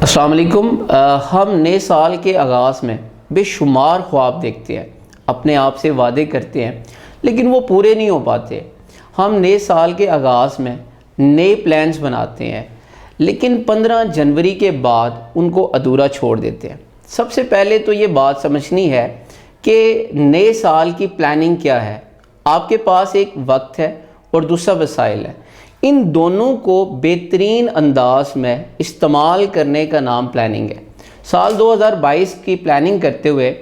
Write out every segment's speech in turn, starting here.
السلام علیکم۔ ہم نئے سال کے آغاز میں بے شمار خواب دیکھتے ہیں، اپنے آپ سے وعدے کرتے ہیں لیکن وہ پورے نہیں ہو پاتے۔ ہم نئے سال کے آغاز میں نئے پلانز بناتے ہیں لیکن 15 جنوری کے بعد ان کو ادھورا چھوڑ دیتے ہیں۔ سب سے پہلے تو یہ بات سمجھنی ہے کہ نئے سال کی پلاننگ کیا ہے۔ آپ کے پاس ایک وقت ہے اور دوسرا وسائل ہے، ان دونوں کو بہترین انداز میں استعمال کرنے کا نام پلاننگ ہے۔ سال 2022 کی پلاننگ کرتے ہوئے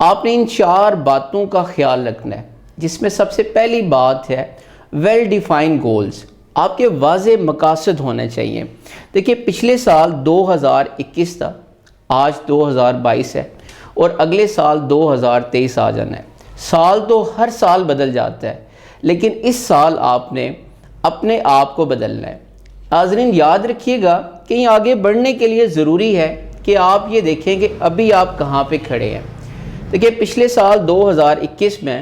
آپ نے ان 4 باتوں کا خیال رکھنا ہے، جس میں سب سے پہلی بات ہے ویل ڈیفائنڈ گولز۔ آپ کے واضح مقاصد ہونے چاہیے۔ دیکھیے، پچھلے سال 2021 تھا، آج 2022 ہے اور اگلے سال 2023 آ جانا ہے۔ سال تو ہر سال بدل جاتا ہے لیکن اس سال آپ نے اپنے آپ کو بدلنا ہے۔ ناظرین، یاد رکھیے گا کہ آگے بڑھنے کے لیے ضروری ہے کہ آپ یہ دیکھیں کہ ابھی آپ کہاں پہ کھڑے ہیں۔ دیکھیے، پچھلے سال 2021 میں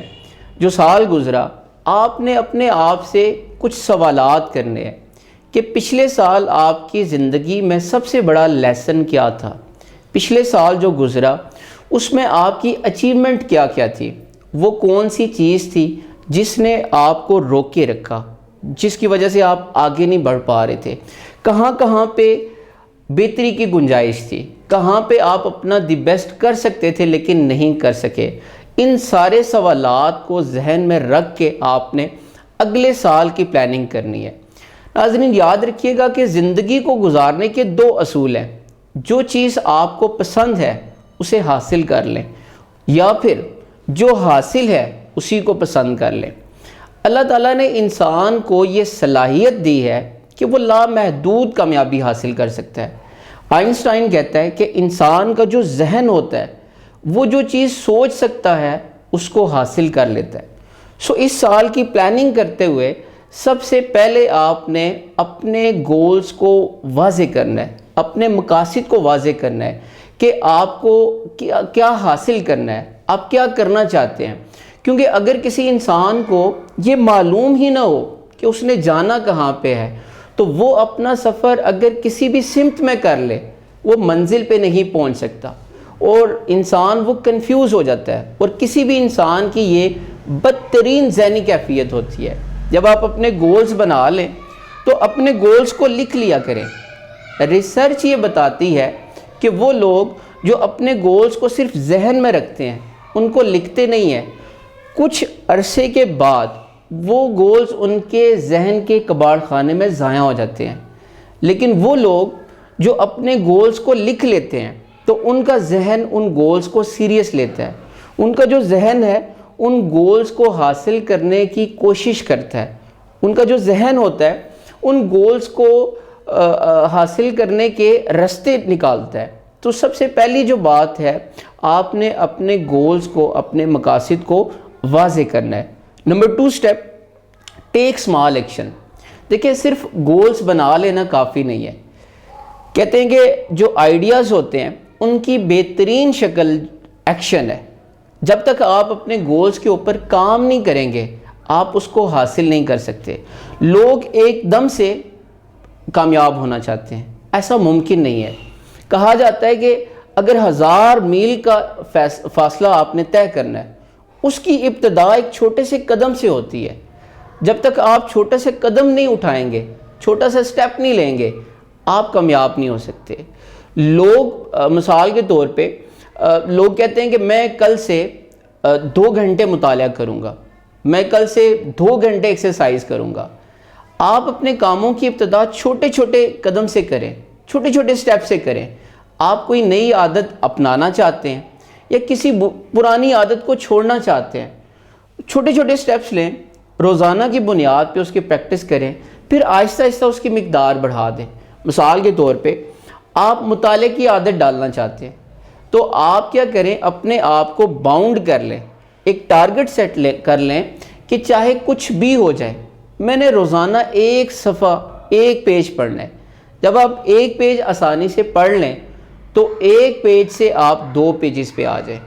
جو سال گزرا، آپ نے اپنے آپ سے کچھ سوالات کرنے ہیں کہ پچھلے سال آپ کی زندگی میں سب سے بڑا لیسن کیا تھا۔ پچھلے سال جو گزرا اس میں آپ کی اچیومنٹ کیا کیا تھی، وہ کون سی چیز تھی جس نے آپ کو روک کے رکھا، جس کی وجہ سے آپ آگے نہیں بڑھ پا رہے تھے، کہاں کہاں پہ بہتری کی گنجائش تھی، کہاں پہ آپ اپنا دی بیسٹ کر سکتے تھے لیکن نہیں کر سکے۔ ان سارے سوالات کو ذہن میں رکھ کے آپ نے اگلے سال کی پلاننگ کرنی ہے۔ ناظرین، یاد رکھیے گا کہ زندگی کو گزارنے کے 2 اصول ہیں۔ جو چیز آپ کو پسند ہے اسے حاصل کر لیں، یا پھر جو حاصل ہے اسی کو پسند کر لیں۔ اللہ تعالیٰ نے انسان کو یہ صلاحیت دی ہے کہ وہ لامحدود کامیابی حاصل کر سکتا ہے۔ آئنسٹائن کہتا ہے کہ انسان کا جو ذہن ہوتا ہے وہ جو چیز سوچ سکتا ہے اس کو حاصل کر لیتا ہے۔ اس سال کی پلاننگ کرتے ہوئے سب سے پہلے آپ نے اپنے گولز کو واضح کرنا ہے، اپنے مقاصد کو واضح کرنا ہے کہ آپ کو کیا حاصل کرنا ہے، آپ کیا کرنا چاہتے ہیں۔ کیونکہ اگر کسی انسان کو یہ معلوم ہی نہ ہو کہ اس نے جانا کہاں پہ ہے تو وہ اپنا سفر اگر کسی بھی سمت میں کر لے وہ منزل پہ نہیں پہنچ سکتا، اور انسان وہ کنفیوز ہو جاتا ہے۔ اور کسی بھی انسان کی یہ بدترین ذہنی کیفیت ہوتی ہے۔ جب آپ اپنے گولز بنا لیں تو اپنے گولز کو لکھ لیا کریں۔ ریسرچ یہ بتاتی ہے کہ وہ لوگ جو اپنے گولز کو صرف ذہن میں رکھتے ہیں، ان کو لکھتے نہیں ہیں، کچھ عرصے کے بعد وہ گولز ان کے ذہن کے کباڑ خانے میں ضائع ہو جاتے ہیں۔ لیکن وہ لوگ جو اپنے گولز کو لکھ لیتے ہیں تو ان کا ذہن ان گولز کو سیریس لیتا ہے، ان کا جو ذہن ہے ان گولز کو حاصل کرنے کی کوشش کرتا ہے، ان کا جو ذہن ہوتا ہے ان گولز کو حاصل کرنے کے راستے نکالتا ہے۔ تو سب سے پہلی جو بات ہے، آپ نے اپنے گولز کو، اپنے مقاصد کو واضح کرنا ہے۔ نمبر 2 سٹیپ، ٹیک سمال ایکشن۔ دیکھیں، صرف گولز بنا لینا کافی نہیں ہے۔ کہتے ہیں کہ جو آئیڈیاز ہوتے ہیں ان کی بہترین شکل ایکشن ہے۔ جب تک آپ اپنے گولز کے اوپر کام نہیں کریں گے آپ اس کو حاصل نہیں کر سکتے۔ لوگ ایک دم سے کامیاب ہونا چاہتے ہیں، ایسا ممکن نہیں ہے۔ کہا جاتا ہے کہ اگر 1000 میل کا فاصلہ آپ نے طے کرنا ہے، اس کی ابتدا ایک چھوٹے سے قدم سے ہوتی ہے۔ جب تک آپ چھوٹے سے قدم نہیں اٹھائیں گے، چھوٹا سا سٹیپ نہیں لیں گے، آپ کامیاب نہیں ہو سکتے۔ لوگ مثال کے طور پہ لوگ کہتے ہیں کہ میں کل سے 2 گھنٹے مطالعہ کروں گا، میں کل سے 2 گھنٹے ایکسرسائز کروں گا۔ آپ اپنے کاموں کی ابتدا چھوٹے چھوٹے قدم سے کریں، چھوٹے چھوٹے سٹیپ سے کریں۔ آپ کوئی نئی عادت اپنانا چاہتے ہیں یا کسی پرانی عادت کو چھوڑنا چاہتے ہیں، چھوٹے چھوٹے سٹیپس لیں، روزانہ کی بنیاد پہ اس کی پریکٹس کریں، پھر آہستہ آہستہ اس کی مقدار بڑھا دیں۔ مثال کے طور پہ آپ مطالعے کی عادت ڈالنا چاہتے ہیں تو آپ کیا کریں، اپنے آپ کو باؤنڈ کر لیں، ایک ٹارگٹ سیٹ کر لیں کہ چاہے کچھ بھی ہو جائے میں نے روزانہ 1 صفحہ 1 پیج پڑھنا ہے۔ جب آپ 1 پیج آسانی سے پڑھ لیں تو 1 پیج سے آپ 2 پیجز پہ آ جائیں۔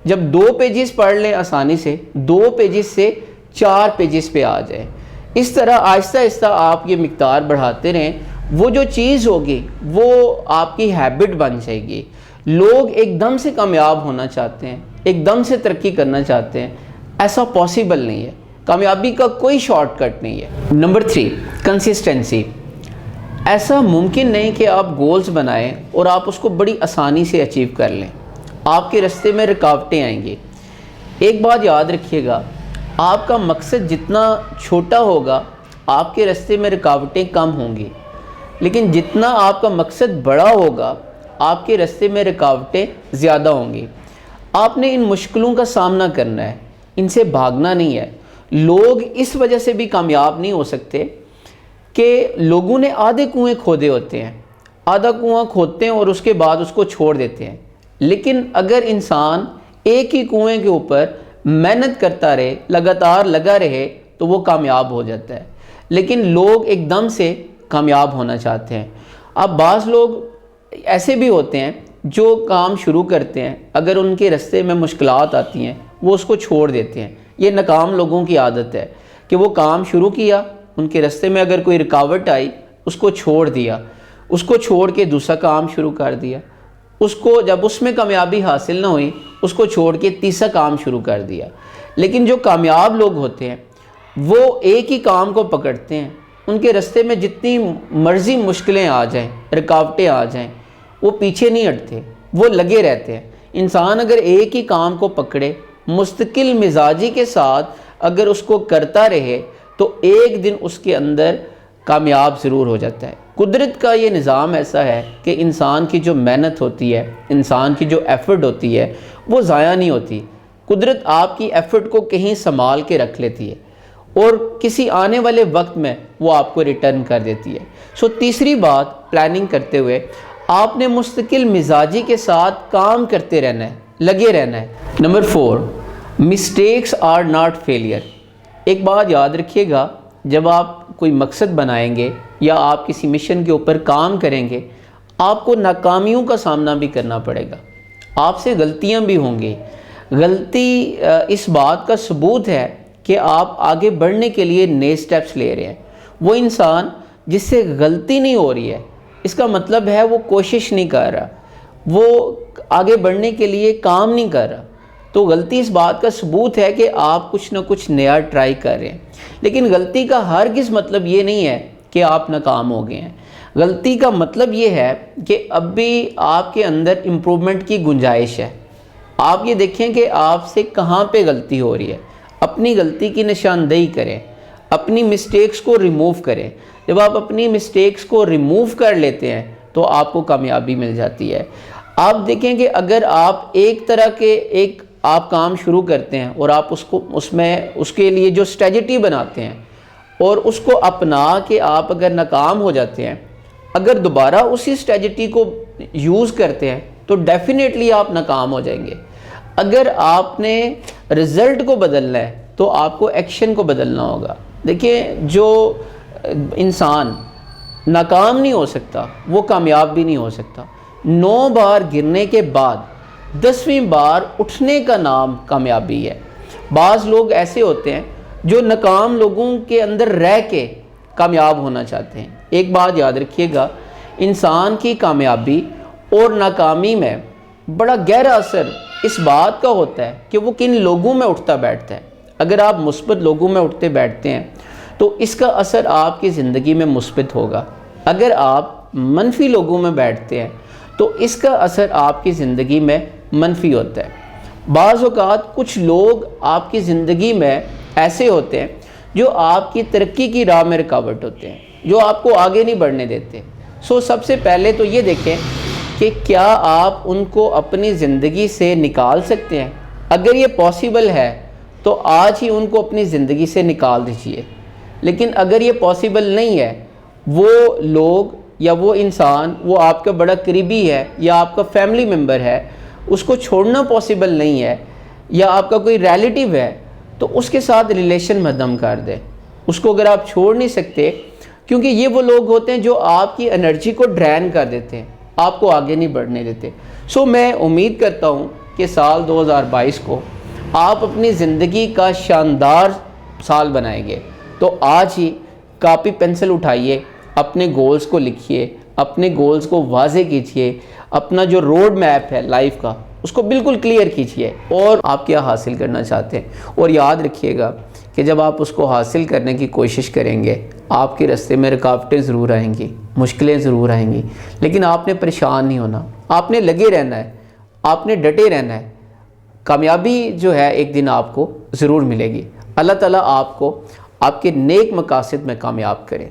جب 2 پیجز پڑھ لیں آسانی سے، 2 پیجز سے 4 پیجز پہ آ جائیں۔ اس طرح آہستہ آہستہ آپ یہ مقدار بڑھاتے رہیں وہ جو چیز ہوگی وہ آپ کی ہیبٹ بن جائے گی۔ لوگ ایک دم سے کامیاب ہونا چاہتے ہیں، ایک دم سے ترقی کرنا چاہتے ہیں، ایسا پاسبل نہیں ہے۔ کامیابی کا کوئی شارٹ کٹ نہیں ہے۔ Number 3، consistency. ایسا ممکن نہیں کہ آپ گولز بنائیں اور آپ اس کو بڑی آسانی سے اچیو کر لیں، آپ کے راستے میں رکاوٹیں آئیں گی۔ ایک بات یاد رکھیے گا، آپ کا مقصد جتنا چھوٹا ہوگا آپ کے راستے میں رکاوٹیں کم ہوں گی، لیکن جتنا آپ کا مقصد بڑا ہوگا آپ کے راستے میں رکاوٹیں زیادہ ہوں گی۔ آپ نے ان مشکلوں کا سامنا کرنا ہے، ان سے بھاگنا نہیں ہے۔ لوگ اس وجہ سے بھی کامیاب نہیں ہو سکتے کہ لوگوں نے آدھے کنویں کھودے ہوتے ہیں، آدھا کنواں کھودتے ہیں اور اس کے بعد اس کو چھوڑ دیتے ہیں۔ لیکن اگر انسان ایک ہی کنویں کے اوپر محنت کرتا رہے، لگاتار لگا رہے، تو وہ کامیاب ہو جاتا ہے۔ لیکن لوگ ایک دم سے کامیاب ہونا چاہتے ہیں۔ اب بعض لوگ ایسے بھی ہوتے ہیں جو کام شروع کرتے ہیں، اگر ان کے راستے میں مشکلات آتی ہیں وہ اس کو چھوڑ دیتے ہیں۔ یہ ناکام لوگوں کی عادت ہے کہ وہ کام شروع کیا، ان کے راستے میں اگر کوئی رکاوٹ آئی اس کو چھوڑ دیا، اس کو چھوڑ کے دوسرا کام شروع کر دیا، اس کو جب اس میں کامیابی حاصل نہ ہوئی اس کو چھوڑ کے تیسرا کام شروع کر دیا۔ لیکن جو کامیاب لوگ ہوتے ہیں وہ ایک ہی کام کو پکڑتے ہیں، ان کے راستے میں جتنی مرضی مشکلیں آ جائیں، رکاوٹیں آ جائیں، وہ پیچھے نہیں ہٹتے، وہ لگے رہتے ہیں۔ انسان اگر ایک ہی کام کو پکڑے، مستقل مزاجی کے ساتھ اگر اس کو کرتا رہے تو ایک دن اس کے اندر کامیاب ضرور ہو جاتا ہے۔ قدرت کا یہ نظام ایسا ہے کہ انسان کی جو محنت ہوتی ہے، انسان کی جو ایفرٹ ہوتی ہے وہ ضائع نہیں ہوتی۔ قدرت آپ کی ایفرٹ کو کہیں سنبھال کے رکھ لیتی ہے اور کسی آنے والے وقت میں وہ آپ کو ریٹرن کر دیتی ہے۔ تیسری بات، پلاننگ کرتے ہوئے آپ نے مستقل مزاجی کے ساتھ کام کرتے رہنا ہے، لگے رہنا ہے۔ Number 4، mistakes are not failure. ایک بات یاد رکھیے گا، جب آپ کوئی مقصد بنائیں گے یا آپ کسی مشن کے اوپر کام کریں گے آپ کو ناکامیوں کا سامنا بھی کرنا پڑے گا، آپ سے غلطیاں بھی ہوں گی۔ غلطی اس بات کا ثبوت ہے کہ آپ آگے بڑھنے کے لیے نئے سٹیپس لے رہے ہیں۔ وہ انسان جس سے غلطی نہیں ہو رہی ہے اس کا مطلب ہے وہ کوشش نہیں کر رہا، وہ آگے بڑھنے کے لیے کام نہیں کر رہا۔ تو غلطی اس بات کا ثبوت ہے کہ آپ کچھ نہ کچھ نیا ٹرائی کر رہے ہیں۔ لیکن غلطی کا ہرگز مطلب یہ نہیں ہے کہ آپ ناکام ہو گئے ہیں۔ غلطی کا مطلب یہ ہے کہ اب بھی آپ کے اندر امپرومنٹ کی گنجائش ہے۔ آپ یہ دیکھیں کہ آپ سے کہاں پہ غلطی ہو رہی ہے، اپنی غلطی کی نشاندہی کریں، اپنی مسٹیکس کو ریموو کریں۔ جب آپ اپنی مسٹیکس کو ریموو کر لیتے ہیں تو آپ کو کامیابی مل جاتی ہے۔ آپ دیکھیں کہ اگر آپ ایک طرح کے آپ کام شروع کرتے ہیں اور آپ اس کے لیے جو اسٹریٹجی بناتے ہیں اور اس کو اپنا کے آپ اگر ناکام ہو جاتے ہیں، اگر دوبارہ اسی اسٹریٹجی کو یوز کرتے ہیں تو ڈیفینیٹلی آپ ناکام ہو جائیں گے۔ اگر آپ نے رزلٹ کو بدلنا ہے تو آپ کو ایکشن کو بدلنا ہوگا۔ دیکھیں، جو انسان ناکام نہیں ہو سکتا وہ کامیاب بھی نہیں ہو سکتا۔ 9 بار گرنے کے بعد 10ویں بار اٹھنے کا نام کامیابی ہے۔ بعض لوگ ایسے ہوتے ہیں جو ناکام لوگوں کے اندر رہ کے کامیاب ہونا چاہتے ہیں۔ ایک بات یاد رکھیے گا، انسان کی کامیابی اور ناکامی میں بڑا گہرا اثر اس بات کا ہوتا ہے کہ وہ کن لوگوں میں اٹھتا بیٹھتا ہے۔ اگر آپ مثبت لوگوں میں اٹھتے بیٹھتے ہیں تو اس کا اثر آپ کی زندگی میں مثبت ہوگا۔ اگر آپ منفی لوگوں میں بیٹھتے ہیں تو اس کا اثر آپ کی زندگی میں منفی ہوتا ہے۔ بعض اوقات کچھ لوگ آپ کی زندگی میں ایسے ہوتے ہیں جو آپ کی ترقی کی راہ میں رکاوٹ ہوتے ہیں، جو آپ کو آگے نہیں بڑھنے دیتے۔ سب سے پہلے تو یہ دیکھیں کہ کیا آپ ان کو اپنی زندگی سے نکال سکتے ہیں۔ اگر یہ پاسبل ہے تو آج ہی ان کو اپنی زندگی سے نکال دیجیے۔ لیکن اگر یہ پاسبل نہیں ہے، وہ لوگ یا وہ انسان وہ آپ کا بڑا قریبی ہے یا آپ کا فیملی ممبر ہے، اس کو چھوڑنا پاسبل نہیں ہے، یا آپ کا کوئی ریلیٹیو ہے تو اس کے ساتھ ریلیشن ختم کر دیں۔ اس کو اگر آپ چھوڑ نہیں سکتے، کیونکہ یہ وہ لوگ ہوتے ہیں جو آپ کی انرجی کو ڈرین کر دیتے ہیں، آپ کو آگے نہیں بڑھنے دیتے۔ میں امید کرتا ہوں کہ سال 2022 کو آپ اپنی زندگی کا شاندار سال بنائیں گے۔ تو آج ہی کاپی پنسل اٹھائیے اپنے گولز کو لکھیے، اپنے گولز کو واضح کیجئے، اپنا جو روڈ میپ ہے لائف کا اس کو بالکل کلیئر کیجئے اور آپ کیا حاصل کرنا چاہتے ہیں۔ اور یاد رکھیے گا کہ جب آپ اس کو حاصل کرنے کی کوشش کریں گے آپ کے راستے میں رکاوٹیں ضرور آئیں گی، مشکلیں ضرور آئیں گی، لیکن آپ نے پریشان نہیں ہونا، آپ نے لگے رہنا ہے، آپ نے ڈٹے رہنا ہے۔ کامیابی جو ہے ایک دن آپ کو ضرور ملے گی۔ اللہ تعالیٰ آپ کو آپ کے نیک مقاصد میں کامیاب کرے۔